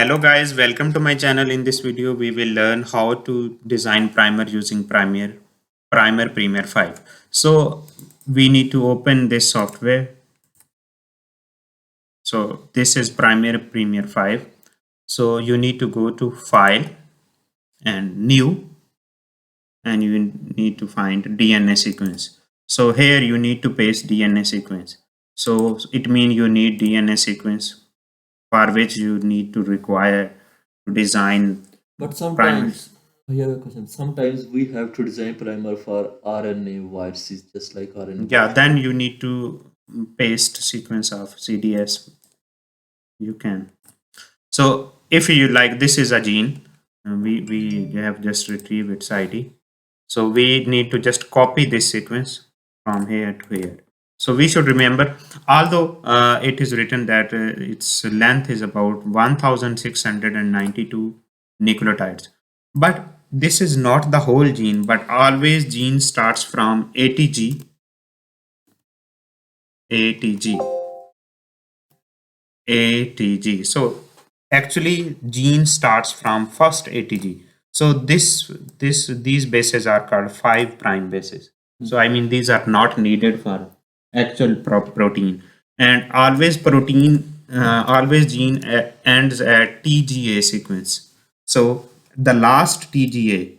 Hello guys, welcome to my channel. In this video, we will learn how to design primer using Premier 5. So we need to open this software. So this is Premier 5. So you need to go to File and New, and you need to find DNA sequence. So here you need to paste DNA sequence. So it means you need DNA sequence for which you need to require to design But primer. sometimes I have a question. Sometimes we have to design primer for RNA viruses, just like RNA Yeah, virus. then you need to paste sequence of CDS. You can. So if you like, this is a gene. We have just retrieved its ID. So we need to just copy this sequence from here to here. So we should remember, although it is written that its length is about 1692 nucleotides, but this is not the whole gene, but always gene starts from ATG, ATG. So actually gene starts from first ATG. So these bases are called 5' bases. So I mean these are not needed for actual protein. And always gene ends at TGA sequence. So the last TGA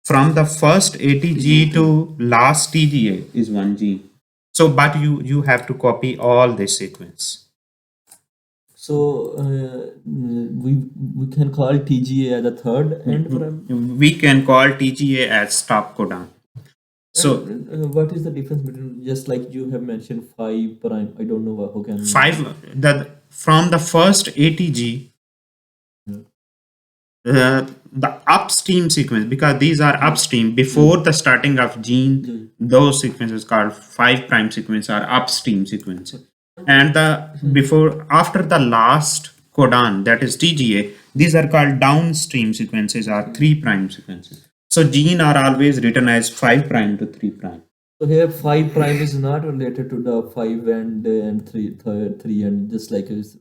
from the first ATG to last TGA is one gene. So but you have to copy all this sequence. So we can call TGA as the third end prime. We can call TGA as stop codon. So What is the difference between, just like you have mentioned, 5'? I don't know how can five the from the first ATG, the upstream sequence, because these are upstream before the starting of gene, those sequences called 5' sequence are upstream sequence, and the before after the last codon, that is TGA, these are called downstream sequences or 3' sequences. So gene are always written as 5' to 3'. So here 5' is not related to the 5 and 3 and just like we see.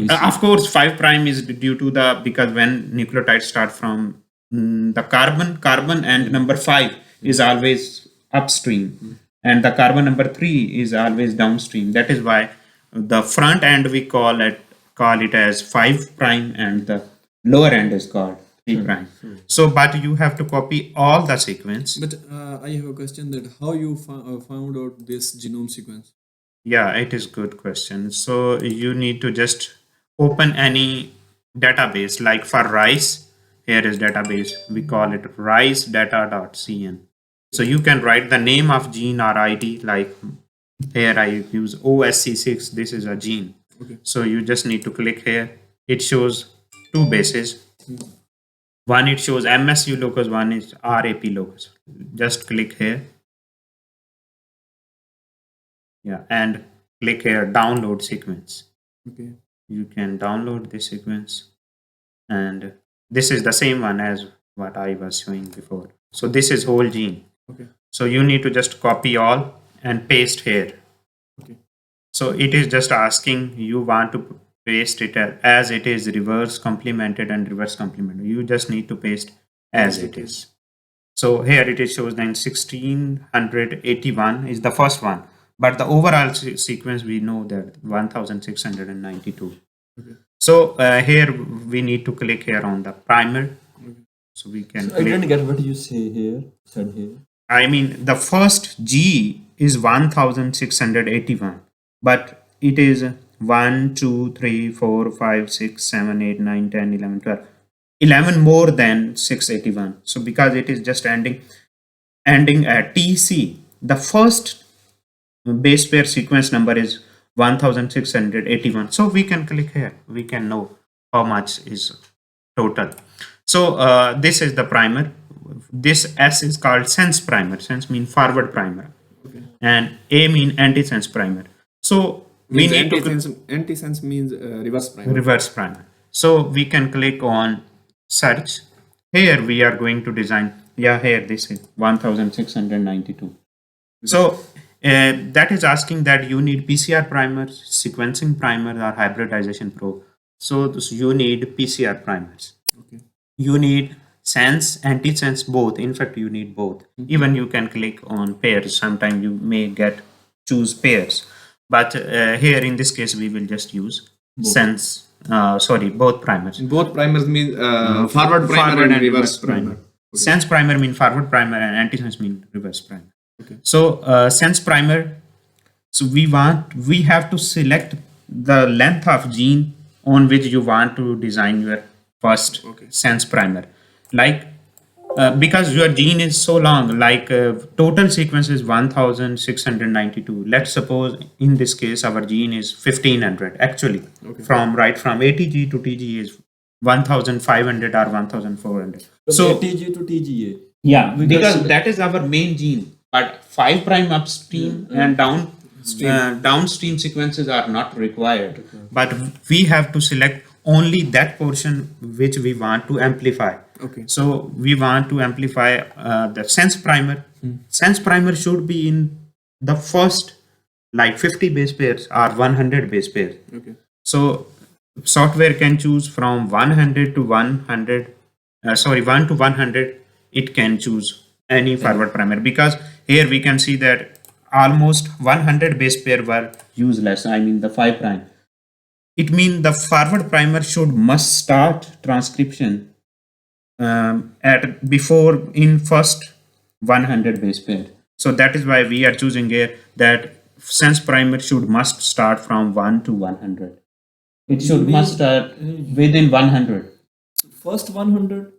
Of course, 5' is due to the, because when nucleotides start from the carbon and number 5 is always upstream, and the carbon number 3 is always downstream. That is why the front end we call it as 5', and the lower end is called 3'. So, but you have to copy all the sequence. But I have a question that how you found out this genome sequence? Yeah, it is good question. So you need to just open any database, like for rice. Here is database. We call it ricedata.cn. So you can write the name of gene or ID. Like here I use OSC6. This is a gene. Okay. So you just need to click here. It shows two bases. One it shows MSU locus. One is RAP locus. Just click here. Yeah, and click here, download sequence. Okay. You can download this sequence, and this is the same one as what I was showing before. So this is whole gene. Okay. So you need to just copy all and paste here. Okay. So it is just asking you want to paste it as it is, reverse complemented and reverse complemented. You just need to paste as it is. So here it is shows then 1681 is the first one, but the overall sequence we know that 1692. Okay. So here we need to click here on the primer. Okay. So we can. I didn't get what you say here. Said here. I mean the first G is 1681, but it is 1, 2, 3, 4, 5, 6, 7, 8, 9, 10, 11, 12. 11 more than 681. So because it is just ending at TC, the first base pair sequence number is 1681. So we can click here. We can know how much is total. So this is the primer. This S is called sense primer. Sense mean forward primer. Okay. And A mean antisense primer. So we need antisense means reverse primer. Reverse primer. So we can click on search. Here we are going to design. Yeah, here this is 1692. So that is asking that you need PCR primers, sequencing primer, or hybridization probe. So you need PCR primers. Okay. You need sense, anti-sense, both. In fact, you need both. Even you can click on pairs. Sometimes you may choose pairs. But here in this case, we will just use sense. Both primers. Both primers mean forward primer and reverse primer. Okay. Sense primer mean forward primer and anti-sense mean reverse primer. Okay. So sense primer. So we have to select the length of gene on which you want to design your first sense primer. Like because your gene is so long, like total sequence is 1692. Let's suppose in this case our gene is 1500 actually. From ATG to TG is 1500 or 1400. So ATG to TGA. yeah, because that is our main gene. But 5' upstream and downstream sequences are not required. But we have to select only that portion which we want to amplify. Okay. So we want to amplify the sense primer. Sense primer should be in the first like 50 base pairs or 100 base pairs. Okay. So software can choose from 100 to 100. 1 to 100. It can choose any forward primer, because here we can see that almost 100 base pair were useless. I mean the 5'. It means the forward primer must start transcription at before in first 100 base pair. So that is why we are choosing here that sense primer must start from 1 to 100. It must start within 100. So first 100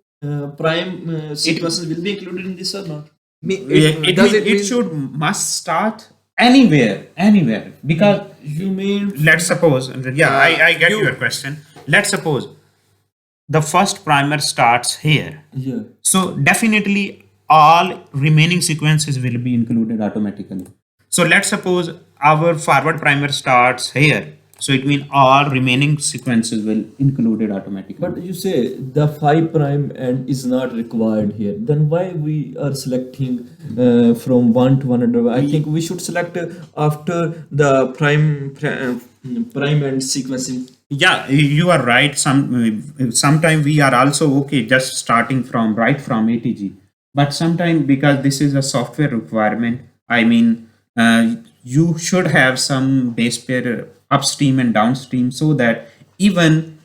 prime sequences will be included in this or not? It must start anywhere, because you mean, let's suppose, I get your question. Let's suppose the first primer starts here. Yeah. So definitely all remaining sequences will be included automatically. So let's suppose our forward primer starts here. So it means all remaining sequences will included automatically. But you say the 5' and is not required here. Then why we are selecting from 1 to 100? I think we should select after the prime and sequencing. Yeah, you are right. Sometime we are also okay just starting from ATG. But sometimes, because this is a software requirement, I mean, you should have some base pair upstream and downstream, so that even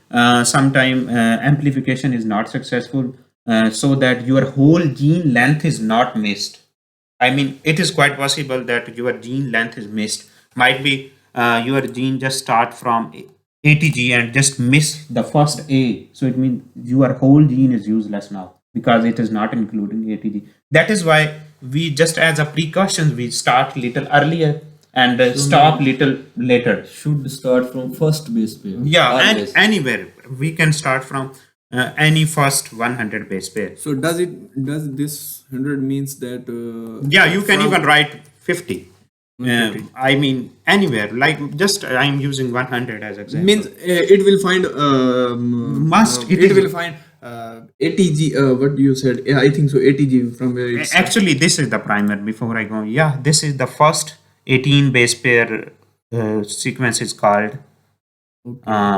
sometime amplification is not successful, so that your whole gene length is not missed. I mean, it is quite possible that your gene length is missed. Might be your gene just start from ATG and just miss the first A. So it means your whole gene is useless now, because it is not including ATG. That is why we just, as a precaution, we start little earlier and stop little later. Should start from first base pair. Yeah, and anywhere we can start from any first 100 base pair. So does this 100 means that? Yeah, you can even write 50. I mean anywhere, like just I'm using 100 as example. Means it will find it will find ATG. What you said? Yeah, I think so. ATG from where it's actually this is the primer. Before I go, yeah, this is the first 18 base pair sequence is called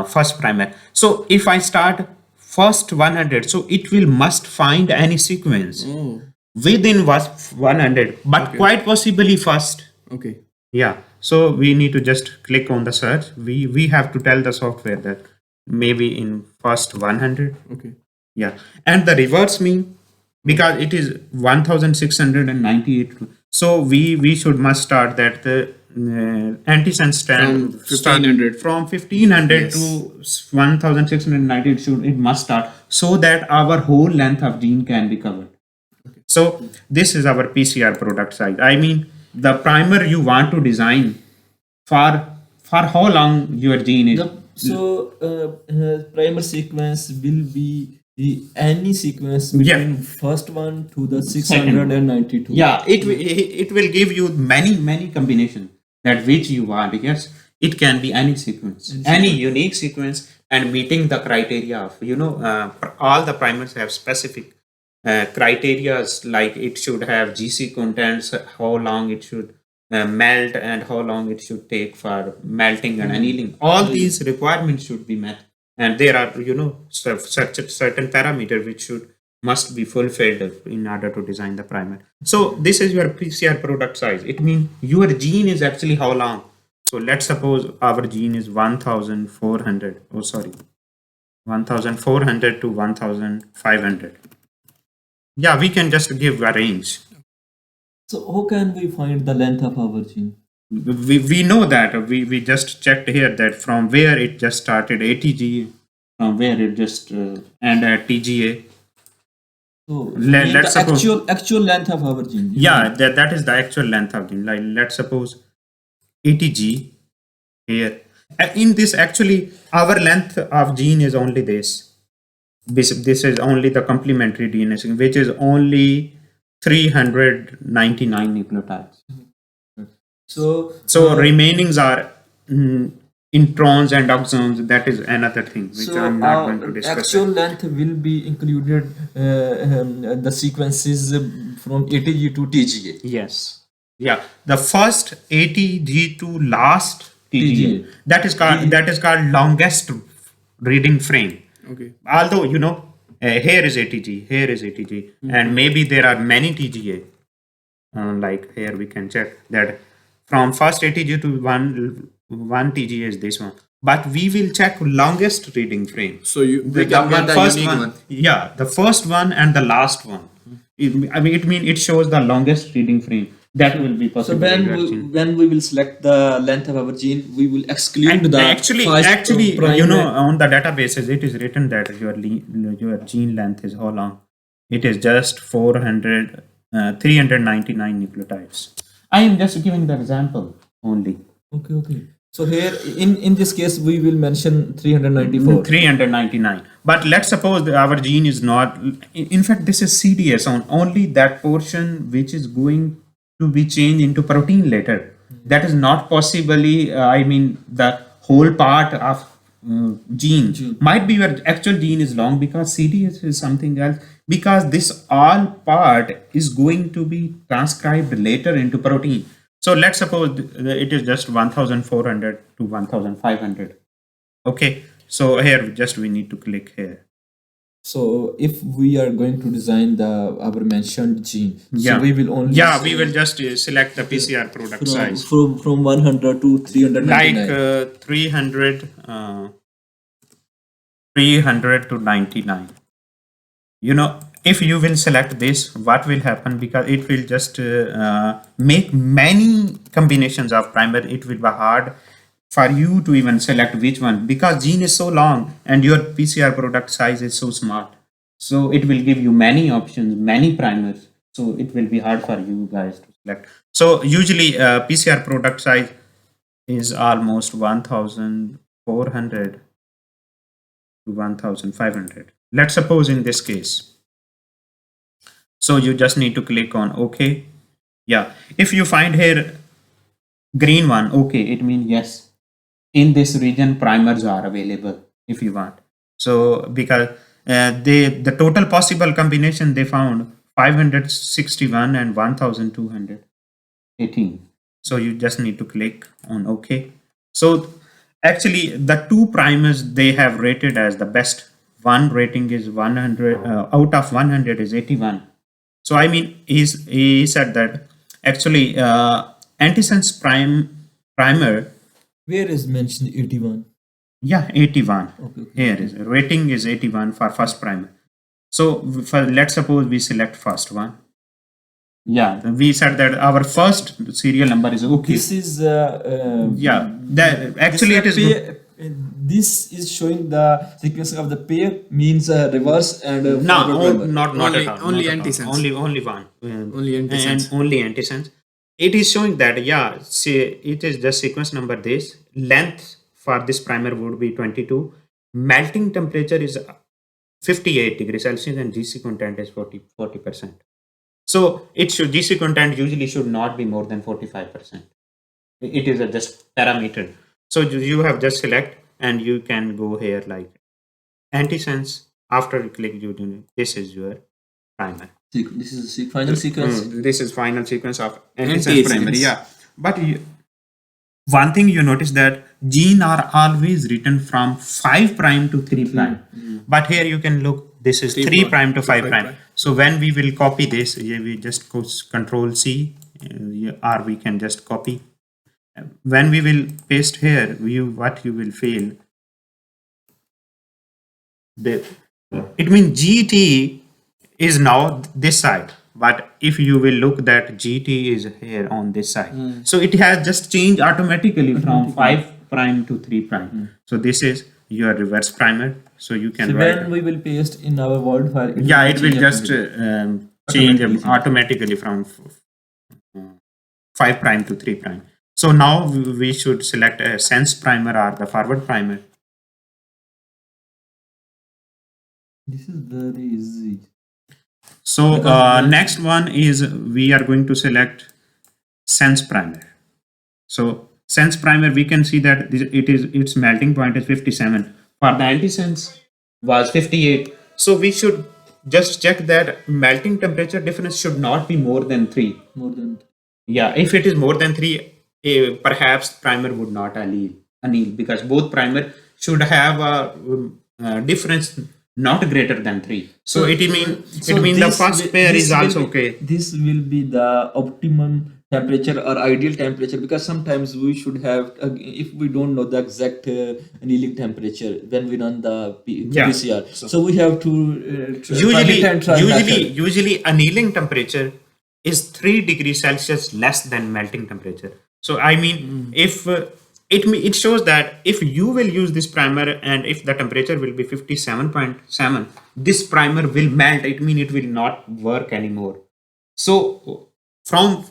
first primer. So if I start first 100, so it will must find any sequence within 100, but quite possibly first. Okay. Yeah. So we need to just click on the search. We have to tell the software that maybe in first 100. Okay. Yeah. And the reverse mean, because it is 1698. So we must start that the antisense strand from 1500 to 1698 it must start, so that our whole length of gene can be covered. Okay. So this is our PCR product size. I mean, the primer you want to design for how long your gene is. So primer sequence will be any sequence between first one to the 692. Yeah, it will give you many combinations that which you want. Yes, it can be any sequence, any unique sequence, and meeting the criteria of all the primers have specific criteria, like it should have GC contents, how long it should melt, and how long it should take for melting and annealing. All these requirements should be met. and there are certain parameter which must be fulfilled in order to design the primer. So this is your PCR product size. It means your gene is actually how long. So let's suppose our gene is 1400. Oh, sorry, 1400 to 1500. Yeah, we can just give a range. So how can we find the length of our gene? We know that we just checked here that from where it just started ATG, from where it just end at TGA. So Let's the suppose actual length of our gene. yeah, that is the actual length of gene. Like let's suppose ATG here. In this, actually our length of gene is only this. This is only the complementary DNA sequence, which is only 399 nucleotides. So remainings are introns and exons. That is another thing which I'm not going to discuss. Actual length will be included the sequences from ATG to TGA. Yes. Yeah. The first ATG to last TGA. That is called longest reading frame. Okay. Although here is ATG, here is ATG, and maybe there are many TGA. Like here we can check that from first ATG to one TGA is this one. But we will check longest reading frame. So we can get the first unique one. Yeah, the first one and the last one. It shows the longest reading frame. That will be possible. So when we will select the length of our gene, we will exclude the actually on the databases it is written that your gene length is how long. It is just 399 nucleotides. I am just giving the example only. Okay. So here in this case we will mention 394. 399. But let's suppose that our gene is not. In fact, this is CDS on only that portion which is going to be changed into protein later. That is not possibly. The whole part of gene might be your actual gene is long because CDS is something else. Because this all part is going to be transcribed later into protein. So let's suppose it is just 1400 to 1500. Okay. So here we need to click here. So if we are going to design our mentioned gene, so we will only we will just select the PCR product size from 100 to 399. Like 300 to 99. If you will select this, what will happen? Because it will just make many combinations of primer. It will be hard for you to even select which one because gene is so long and your PCR product size is so small. So it will give you many options, many primers. So it will be hard for you guys to select. So usually PCR product size is almost 1400 to 1500. Let's suppose in this case. So you just need to click on OK. Yeah. If you find here green one, okay, it means yes. In this region, primers are available if you want. So because the total possible combination they found 561 and 1218. So you just need to click on OK. So actually the two primers they have rated as the best. One rating is 100 out of 100 is 81. So he said that actually antisense primer. Where is mentioned 81? Yeah, 81. Okay. Here is rating is 81 for first primer. So let's suppose we select first one. Yeah, we said that our first serial number is okay. This is actually it is. This is showing the sequencing of the pair means reverse and not at all. Only antisense. Only one. Only antisense. And only antisense. It is showing that it is just sequence number this length for this primer would be 22. Melting temperature is 58 degrees Celsius and GC content is 40%. So GC content usually should not be more than 45%. It is just parameter. So you have just select and you can go here like antisense. After you click, this is your primer. This is the final sequence. This is final sequence of antisense primer. Yeah, but one thing you notice that gene are always written from 5 prime to 3 prime. But here you can look, this is 3 prime to 5 prime. So when we will copy this, we just go control C, or we can just copy. When we will paste here, what you will feel, it means GT is now this side, but if you will look that GT is here on this side. So it has just changed automatically from 5 prime to 3 prime. So this is your reverse primer. So you can So write when we will paste in our Word file, it will just change automatically from 5 prime to 3 prime. So now we should select a sense primer or the forward primer. This is very easy. So next one is we are going to select sense primer. So sense primer, we can see that its melting point is 57. For the antisense was 58. So we should just check that melting temperature difference should not be more than 3. More than. Yeah, if it is more than 3, perhaps primer would not anneal, because both primer should have a difference not greater than 3. So it means the first pair is also okay. This will be the optimum temperature or ideal temperature, because sometimes we should have, if we don't know the exact annealing temperature when we run the qPCR, so we have to usually annealing temperature is 3 degrees Celsius less than melting temperature. So I mean, if it shows that if you will use this primer and if the temperature will be 57.7, this primer will melt. It means it will not work anymore. So from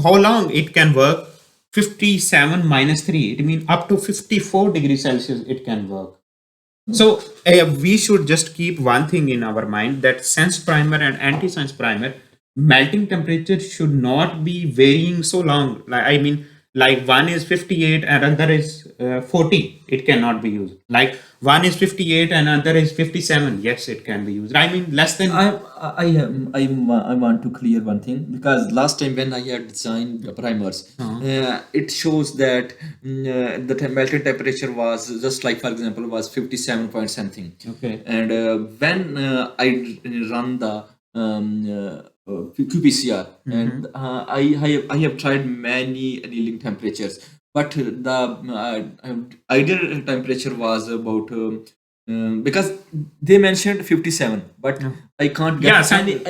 how long it can work? 57 minus 3, it means up to 54 degrees Celsius it can work. So we should just keep one thing in our mind, that sense primer and anti-sense primer melting temperature should not be varying so long. Like one is 58 and another is 40, it cannot be used. Like one is 58 and another is 57, yes, it can be used. I mean, less than. I want to clear one thing, because last time when I had designed the primers, it shows that the melting temperature was just like, for example, was 57 point something. Okay. And when I run the qPCR, and I have tried many annealing temperatures, but the ideal temperature was about because they mentioned 57, but I can't get sometimes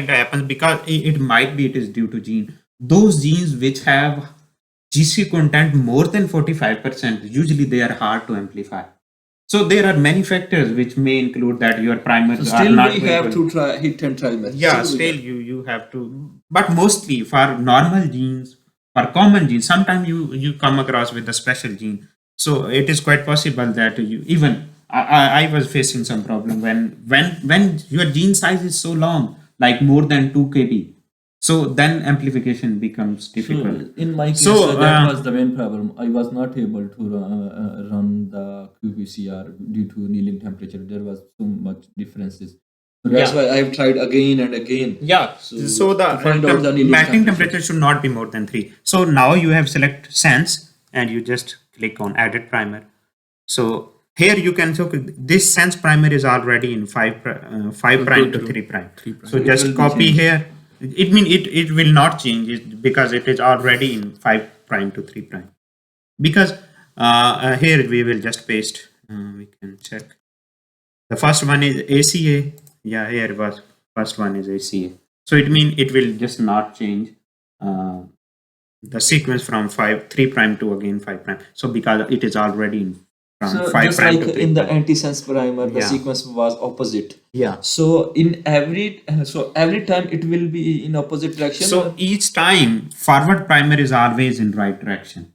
it happens because it might be it is due to gene. Those genes which have GC content more than 45%, usually they are hard to amplify. So there are many factors which may include that your primers are not. Still we have to try hit and try method. Yeah, still you have to. But mostly for normal genes, for common genes, sometimes you come across with a special gene. So it is quite possible that I was facing some problem when your gene size is so long, like more than 2 kb. So then amplification becomes difficult. So in my case, that was the main problem. I was not able to run the qPCR due to annealing temperature. There was so much differences. So that's why I have tried again and again. Yeah. So the melting temperature should not be more than 3. So now you have select sense and you just click on edit primer. So here you can look, this sense primer is already in 5 prime to 3 prime. So just copy here. It means it will not change it because it is already in 5 prime to 3 prime. Because here we will just paste. We can check. The first one is ACA. Yeah, here was first one is ACA. So it means it will just not change the sequence from 3 prime to again 5 prime. So because it is already in so 5 prime like to 3 in the anti-sense primer, the sequence was opposite. Yeah. So in every time it will be in opposite direction. So each time forward primer is always in right direction.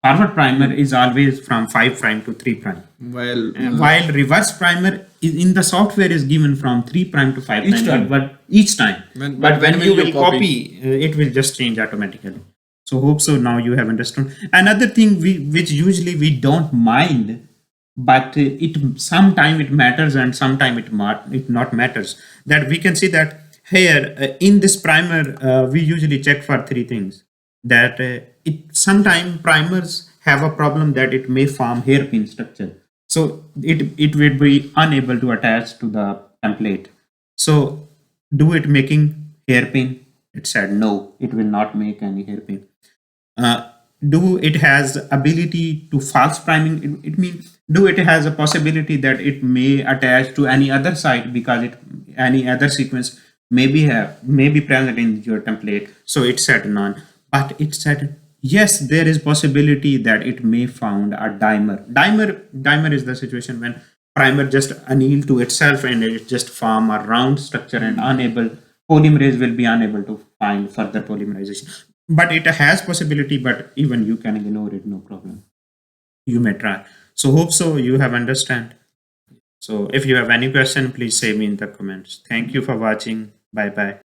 Forward primer is always from 5 prime to 3 prime. While reverse primer is in the software is given from 3 prime to 5 prime. But each time. But when you will copy, it will just change automatically. So hope so now you have understood. Another thing which usually we don't mind, but sometime it matters and sometime it not matters. That we can see that here in this primer we usually check for 3 things. that it sometime primers have a problem that it may form hairpin structure. So it will be unable to attach to the template. So do it making hairpin? It said no, it will not make any hairpin. uh, do it has ability to false priming? It means do it has a possibility that it may attach to any other site because it any other sequence may be present in your template. So it said none, but it said yes, there is possibility that it may found a dimer is the situation when primer just anneal to itself and it just form a round structure and unable polymerase will be unable to find further polymerization. But it has possibility, but even you can ignore it, no problem. You may try. So hope so you have understand. So if you have any question, please say me in the comments. Thank you for watching. Bye bye.